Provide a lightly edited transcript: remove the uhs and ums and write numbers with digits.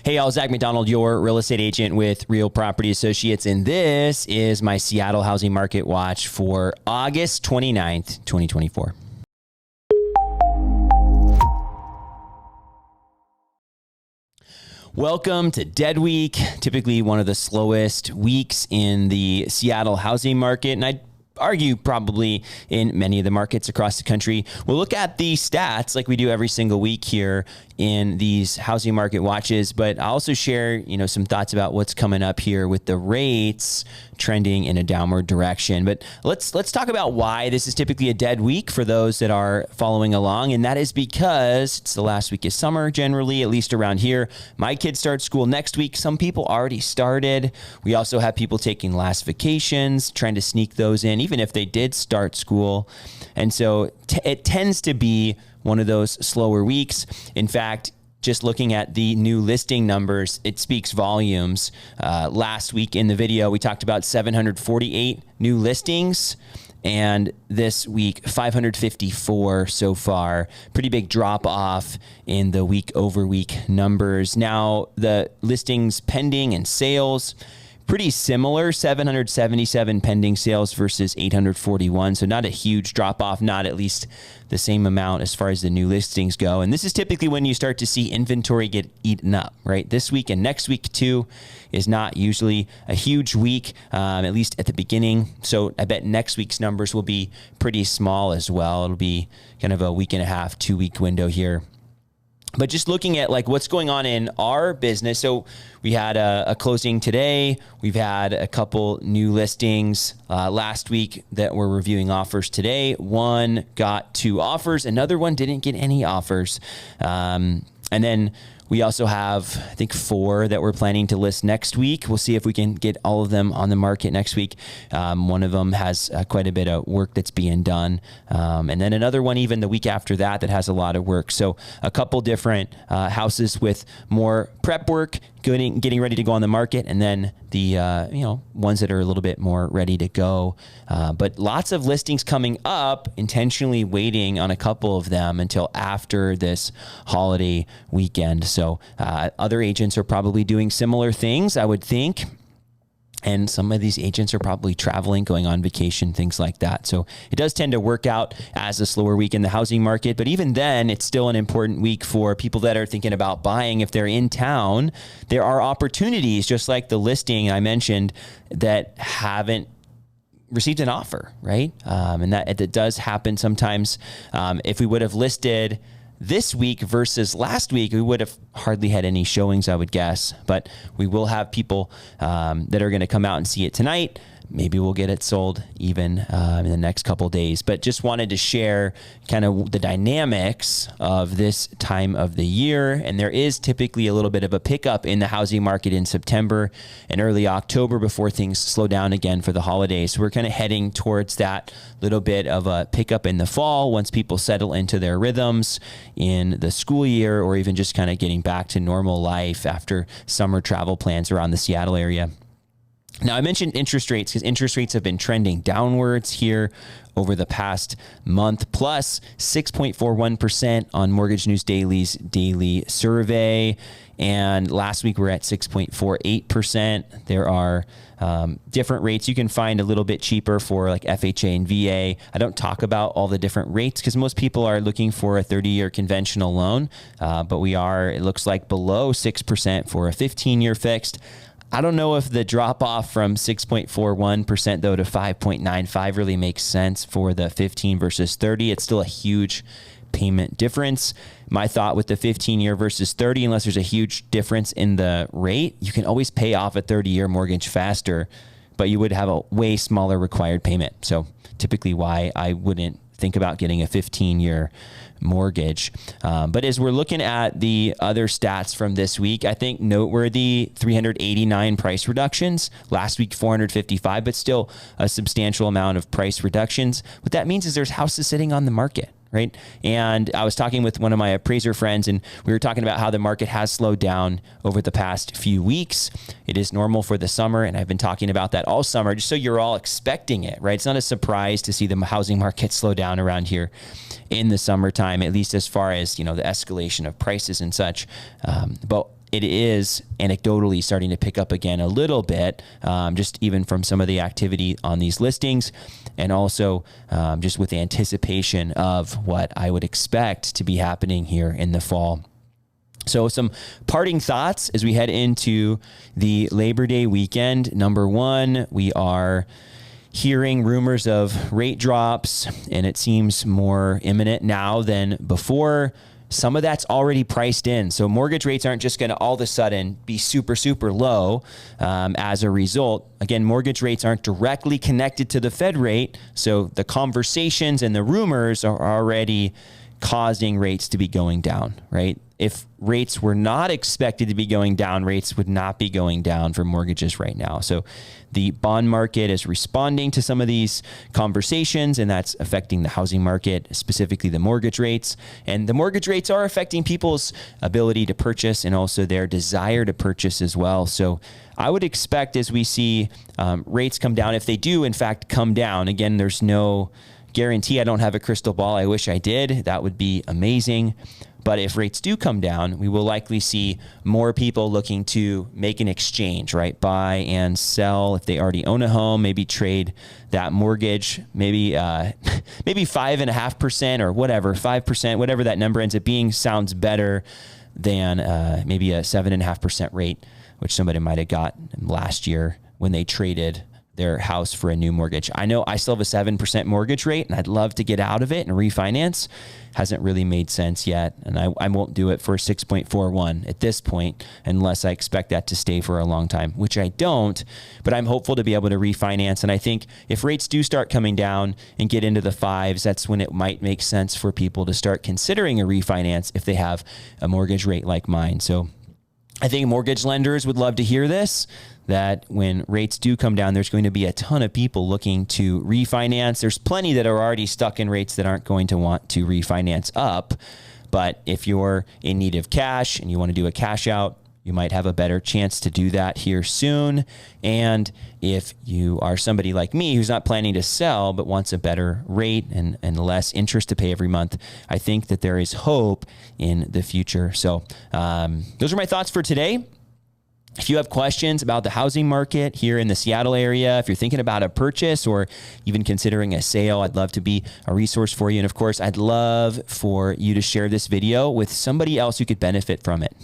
Hey, y'all, Zach McDonald, your real estate agent with Real Property Associates, and this is my Seattle housing market watch for August 29th, 2024. Welcome to Dead Week, typically one of the slowest weeks in the Seattle housing market, and I'd argue probably in many of the markets across the country. We'll look at the stats like we do every single week here in these housing market watches, but I'll also share, some thoughts about what's coming up here with the rates trending in a downward direction. But let's talk about why this is typically a dead week for those that are following along, and that is because it's the last week of summer generally, at least around here. My kids start school next week. Some people already started. We also have people taking last vacations, trying to sneak those in, even if they did start school. And so it tends to be one of those slower weeks. In fact, just looking at the new listing numbers, it speaks volumes. Last week in the video, we talked about 748 new listings, and this week, 554 so far. Pretty big drop off in the week over week numbers. Now, the listings pending and sales, pretty similar, 777 pending sales versus 841. So not a huge drop off, not at least the same amount as far as the new listings go. And this is typically when you start to see inventory get eaten up, right? This week and next week too is not usually a huge week, at least at the beginning. So I bet next week's numbers will be pretty small as well. It'll be kind of a week and a half, 2 week window here. But just looking at like what's going on in our business. So we had a closing today. We've had a couple new listings last week that we're reviewing offers today. One got 2 offers. Another one didn't get any offers. And then we also have, I think, 4 that we're planning to list next week. We'll see if we can get all of them on the market next week. One of them has quite a bit of work that's being done. And then another one even the week after that has a lot of work. So a couple different houses with more prep work, getting ready to go on the market, and then the ones that are a little bit more ready to go. But lots of listings coming up, intentionally waiting on a couple of them until after this holiday weekend. So other agents are probably doing similar things, I would think. And some of these agents are probably traveling, going on vacation, things like that. So it does tend to work out as a slower week in the housing market. But even then, it's still an important week for people that are thinking about buying. If they're in town, there are opportunities, just like the listing I mentioned, that haven't received an offer, right? And that does happen sometimes. If we would have listed this week versus last week, we would have hardly had any showings, I would guess. But we will have people that are going to come out and see it tonight. Maybe we'll get it sold even in the next couple days. But just wanted to share kind of the dynamics of this time of the year. And there is typically a little bit of a pickup in the housing market in September and early October before things slow down again for the holidays. So we're kind of heading towards that little bit of a pickup in the fall once people settle into their rhythms in the school year, or even just kind of getting back to normal life after summer travel plans around the Seattle area. Now, I mentioned interest rates because interest rates have been trending downwards here over the past month, plus 6.41% on Mortgage News Daily's daily survey. And last week, we're at 6.48%. There are different rates. You can find a little bit cheaper for like FHA and VA. I don't talk about all the different rates because most people are looking for a 30-year conventional loan, but we are, it looks like, below 6% for a 15-year fixed. I don't know if the drop off from 6.41% though to 5.95 really makes sense for the 15 versus 30. It's still a huge payment difference. My thought with the 15-year versus 30, unless there's a huge difference in the rate, you can always pay off a 30-year mortgage faster, but you would have a way smaller required payment. So typically why I wouldn't think about getting a 15-year mortgage. But as we're looking at the other stats from this week, I think noteworthy 389 price reductions. Last week, 455, but still a substantial amount of price reductions. What that means is there's houses sitting on the market, right? And I was talking with one of my appraiser friends, and we were talking about how the market has slowed down over the past few weeks. It is normal for the summer, and I've been talking about that all summer, just so you're all expecting it, right? It's not a surprise to see the housing market slow down around here in the summertime, at least as far as, you know, the escalation of prices and such. But it is anecdotally starting to pick up again a little bit, just even from some of the activity on these listings, and also just with the anticipation of what I would expect to be happening here in the fall. So some parting thoughts as we head into the Labor Day weekend. Number one, we are hearing rumors of rate drops, and it seems more imminent now than before. Some of that's already priced in. So mortgage rates aren't just going to all of a sudden be super, super low as a result. Again, mortgage rates aren't directly connected to the Fed rate. So the conversations and the rumors are already causing rates to be going down, right? If rates were not expected to be going down, rates would not be going down for mortgages right now. So the bond market is responding to some of these conversations, and that's affecting the housing market, specifically the mortgage rates. And the mortgage rates are affecting people's ability to purchase and also their desire to purchase as well. So I would expect as we see rates come down, if they do in fact come down, again, there's no guarantee. I don't have a crystal ball. I wish I did. That would be amazing. But if rates do come down, we will likely see more people looking to make an exchange, right? Buy and sell if they already own a home, maybe trade that mortgage, maybe 5.5% or whatever, 5%, whatever that number ends up being sounds better than maybe a 7.5% rate, which somebody might have got last year when they traded their house for a new mortgage. I know I still have a 7% mortgage rate and I'd love to get out of it and refinance. Hasn't really made sense yet. And I won't do it for 6.41 at this point unless I expect that to stay for a long time, which I don't, but I'm hopeful to be able to refinance. And I think if rates do start coming down and get into the fives, that's when it might make sense for people to start considering a refinance if they have a mortgage rate like mine. So I think mortgage lenders would love to hear this, that when rates do come down, there's going to be a ton of people looking to refinance. There's plenty that are already stuck in rates that aren't going to want to refinance up. But if you're in need of cash and you want to do a cash out, you might have a better chance to do that here soon. And if you are somebody like me who's not planning to sell but wants a better rate and less interest to pay every month, I think that there is hope in the future. So those are my thoughts for today. If you have questions about the housing market here in the Seattle area, if you're thinking about a purchase or even considering a sale, I'd love to be a resource for you. And of course, I'd love for you to share this video with somebody else who could benefit from it.